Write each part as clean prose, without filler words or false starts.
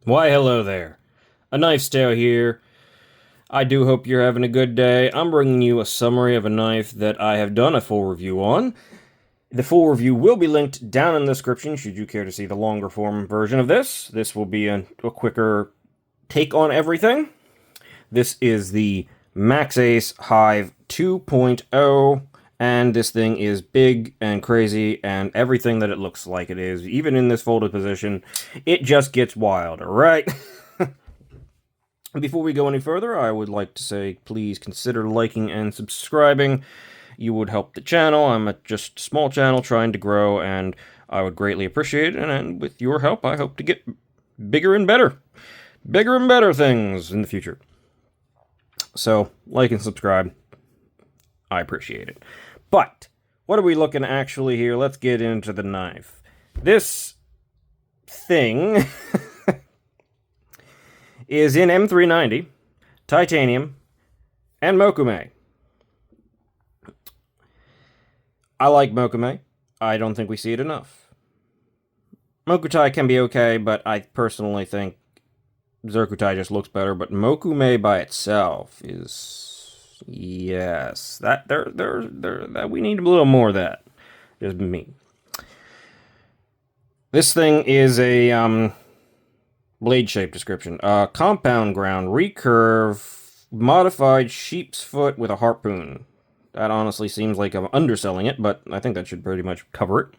Why, hello there. A Knife Tale here. I do hope you're having a good day. I'm bringing you a summary of a knife that I have done a full review on. The full review will be linked down in the description should you care to see the longer form version of this. This will be a quicker take on everything. This is the Maxace Hive 2.0, and this thing is big and crazy and everything that it looks like it is. Even in this folded position, it just gets wild, alright? Before we go any further, I would like to say please consider liking and subscribing. You would help the channel. I'm a just small channel trying to grow, and I would greatly appreciate it. And with your help, I hope to get bigger and better. Bigger and better things in the future. So, like and subscribe. I appreciate it. But, what are we looking at actually here? Let's get into the knife. This thing is in M390, titanium, and mokume. I like mokume. I don't think we see it enough. Mokutai can be okay, but I personally think Zirkutai just looks better. But mokume by itself is, yes, that we need a little more of that. Just me. This thing is a blade shape description. Compound ground, recurve, modified sheep's foot with a harpoon. That honestly seems like I'm underselling it, but I think that should pretty much cover it.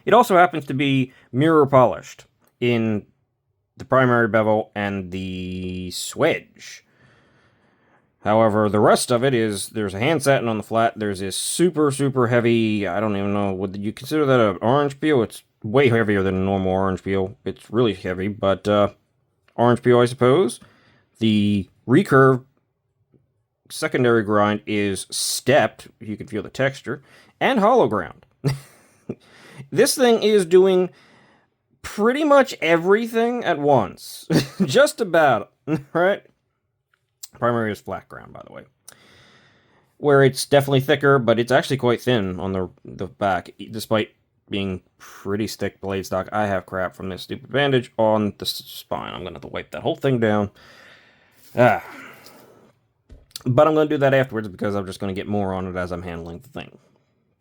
It also happens to be mirror polished in the primary bevel and the swedge. However, the rest of it is, there's a hand satin on the flat, there's this super, super heavy, I don't even know, would you consider that an orange peel? It's way heavier than a normal orange peel. It's really heavy, but orange peel, I suppose. The recurve secondary grind is stepped, you can feel the texture, and hollow ground. This thing is doing pretty much everything at once. Just about, right? Primary is flat ground, by the way. Where it's definitely thicker, but it's actually quite thin on the back, despite being pretty thick blade stock. I have crap from this stupid bandage on the spine. I'm going to have to wipe that whole thing down. But I'm going to do that afterwards because I'm just going to get more on it as I'm handling the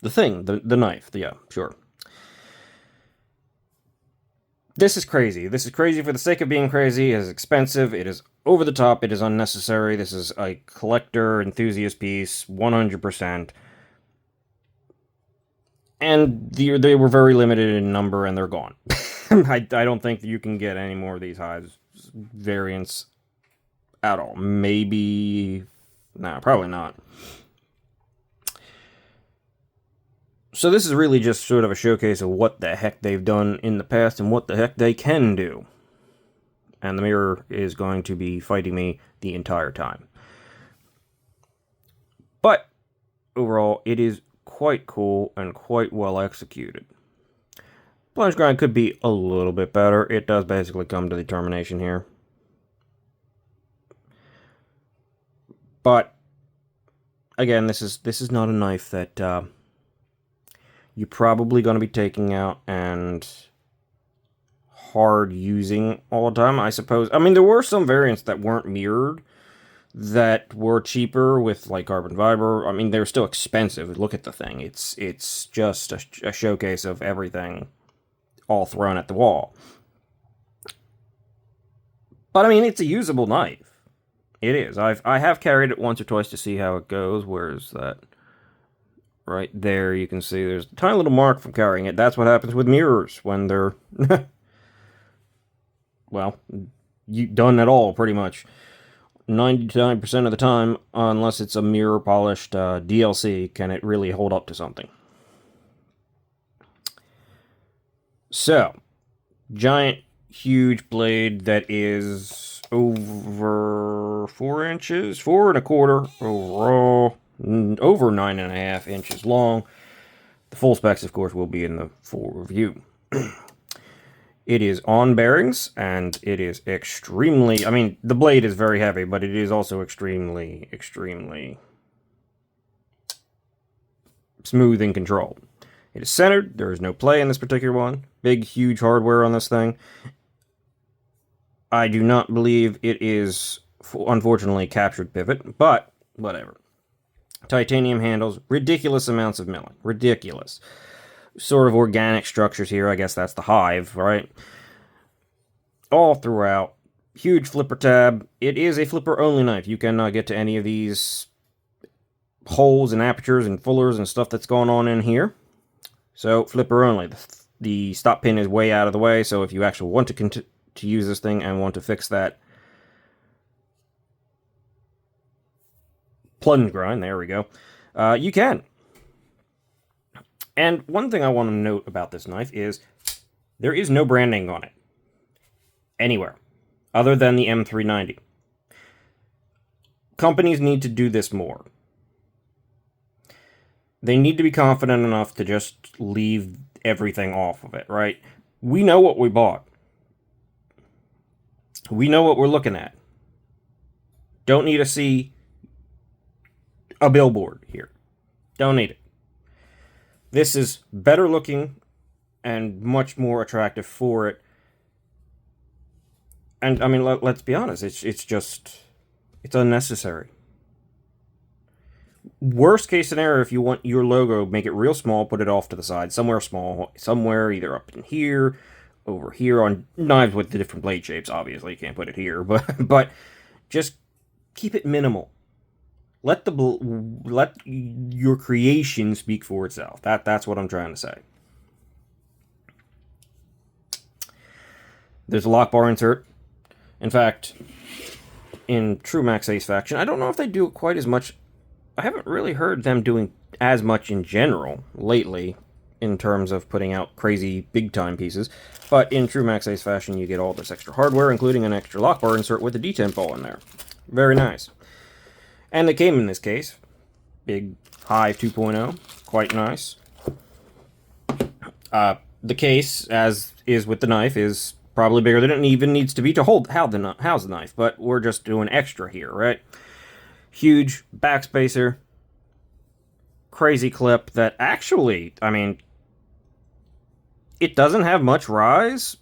thing. The knife, yeah, sure. This is crazy. This is crazy for the sake of being crazy. It is expensive. It is over the top. It is unnecessary. This is a collector enthusiast piece, 100%. And they were very limited in number, and they're gone. I don't think that you can get any more of these Hives variants at all. Maybe... Nah, probably not. So this is really just sort of a showcase of what the heck they've done in the past and what the heck they can do. And the mirror is going to be fighting me the entire time. But overall, it is quite cool and quite well executed. Plunge grind could be a little bit better. It does basically come to the termination here. But again, this is not a knife that you're probably going to be taking out and hard using all the time, I suppose. I mean, there were some variants that weren't mirrored that were cheaper with like carbon fiber. I mean, they're still expensive. Look at the thing. It's just a showcase of everything all thrown at the wall. But I mean, it's a usable knife. It is. I have carried it once or twice to see how it goes. Where is that? Right there, you can see there's a tiny little mark from carrying it. That's what happens with mirrors when they're, well, done at all, pretty much. 99% of the time, unless it's a mirror-polished DLC, can it really hold up to something. So, giant, huge blade that is over 4 inches, 4 1/4 overall, over 9.5 inches long. The full specs, of course, will be in the full review. It is on bearings, and it is extremely... I mean, the blade is very heavy, but it is also extremely, extremely smooth and controlled. It is centered. There is no play in this particular one. Big, huge hardware on this thing. I do not believe it is, unfortunately, captured pivot, but whatever. Titanium handles, ridiculous amounts of milling. Ridiculous. Sort of organic structures here, I guess that's the Hive, right? All throughout. Huge flipper tab. It is a flipper-only knife. You cannot get to any of these holes and apertures and fullers and stuff that's going on in here. So, flipper only. The stop pin is way out of the way, so if you actually want to use this thing and want to fix that plunge grind, there we go, you can. And one thing I want to note about this knife is there is no branding on it anywhere other than the M390. Companies need to do this more. They need to be confident enough to just leave everything off of it, right? We know what we bought. We know what we're looking at. Don't need to see a billboard here. Don't need it. This is better looking and much more attractive for it. And, I mean, let's be honest. It's unnecessary. Worst case scenario, if you want your logo, make it real small, put it off to the side, somewhere small, somewhere either up in here, over here, on knives with the different blade shapes, obviously, you can't put it here, but just keep it minimal. Let your creation speak for itself. That's what I'm trying to say. There's a lock bar insert. In fact, in true Maxace faction, I don't know if they do it quite as much. I haven't really heard them doing as much in general lately in terms of putting out crazy big-time pieces. But in true Maxace fashion, you get all this extra hardware, including an extra lock bar insert with a D10 ball in there. Very nice. And they came in this case. Big Hive 2.0. Quite nice. The case, as is with the knife, is probably bigger than it even needs to be to house the knife. But we're just doing extra here, right? Huge backspacer. Crazy clip that actually, I mean, it doesn't have much rise,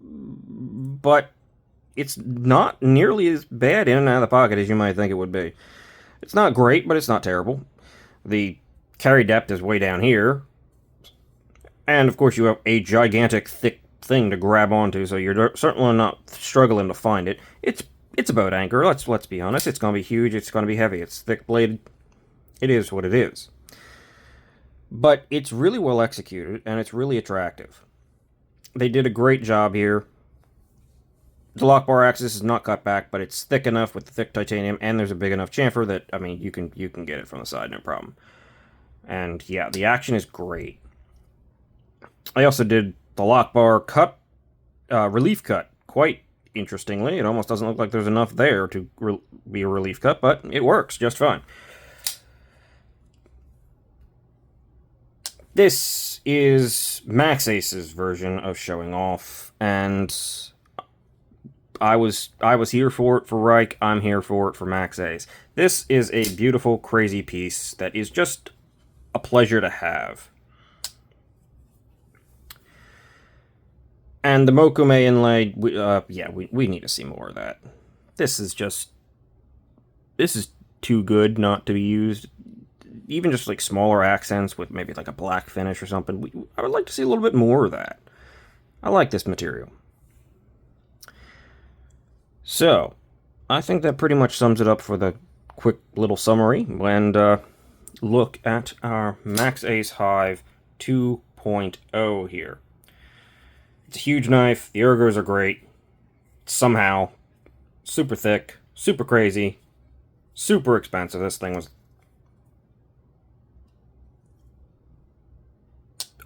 but it's not nearly as bad in and out of the pocket as you might think it would be. It's not great, but it's not terrible. The carry depth is way down here. And, of course, you have a gigantic, thick thing to grab onto, so you're certainly not struggling to find it. It's a boat anchor, let's be honest. It's going to be huge, it's going to be heavy, it's thick-bladed. It is what it is. But it's really well executed, and it's really attractive. They did a great job here. The lock bar axis is not cut back, but it's thick enough with the thick titanium, and there's a big enough chamfer that, I mean, you can get it from the side, no problem. And, yeah, the action is great. I also did the lock bar cut, relief cut, quite interestingly. It almost doesn't look like there's enough there to be a relief cut, but it works just fine. This is Maxace's version of showing off, and I was here for it for Reich, I'm here for it for Maxace. This is a beautiful, crazy piece that is just a pleasure to have. And the Mokume inlay, we need to see more of that. This is too good not to be used. Even just like smaller accents with maybe like a black finish or something. I would like to see a little bit more of that. I like this material. So, I think that pretty much sums it up for the quick little summary. And look at our Maxace Hive 2.0 here. It's a huge knife. The ergos are great. Somehow, super thick, super crazy, super expensive. This thing was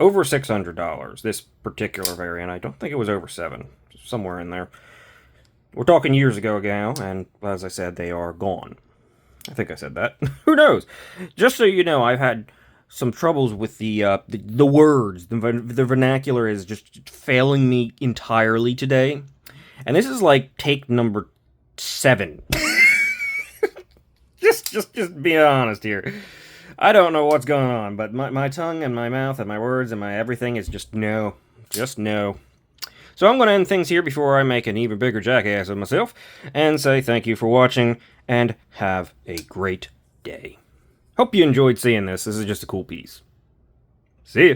over $600. This particular variant, I don't think it was over $700. Somewhere in there. We're talking years ago now, and as I said, they are gone. I think I said that. Who knows? Just so you know, I've had some troubles with the words. The vernacular is just failing me entirely today. And this is like take number 7. just being honest here. I don't know what's going on, but my tongue and my mouth and my words and my everything is just no. Just no. So I'm going to end things here before I make an even bigger jackass of myself, and say thank you for watching, and have a great day. Hope you enjoyed seeing this. This is just a cool piece. See ya.